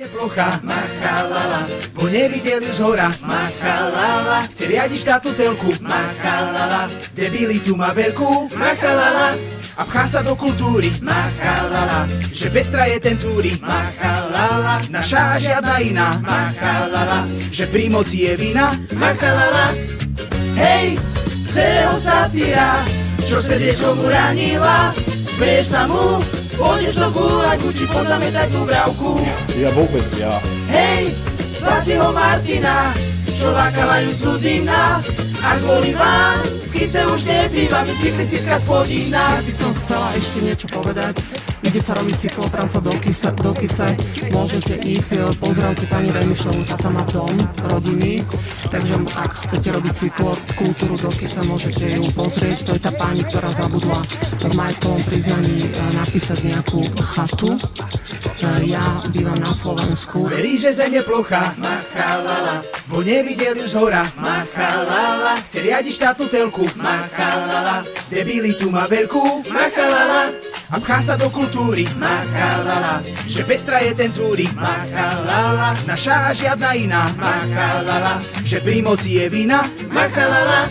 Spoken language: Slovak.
Je plocha, machalala, bo nevidel ju zhora, machalala, chce riadiť štátnu telku, machalala, debilitu má veľkú, machalala, a pchá sa do kultúry, machalala, že pestra je ten cúri, machalala, naša a žiadna iná, machalala, že pri moci je vina, machalala, hej, celého satíra, čo srdiečko mu ranila, smieš sa mu, pôjdeš do guľaku, či pozametať dúbravku. Ja vôbec, ja. Hej, Vatiho Martina, čo lákala ju cudzina, a kvôli vám v Kice už nebýva bicyklistická spodina. Ja by som chcela ešte niečo povedať. Ide sa robiť cyklotrasa do Kice. Môžete ísť, pozdravte pani Remišovu, tá tam má dom, rodiny. Takže ak chcete robiť cyklokultúru do Kice, môžete ju pozrieť. To je tá pani, ktorá zabudla v majetkovom priznaní napísať nejakú chatu. Ja bývam na Slovensku. Verí, že zem je plocha, machalala, bo nevidel ju zhora, machalala, chce riadiť štátnu telku, machalala, debilitu má veľkú, machalala, a pchá sa do kultúry, machalala, že pestra je ten cúri, machalala, naša a žiadna iná, machalala, že pri moci je vina, machalala.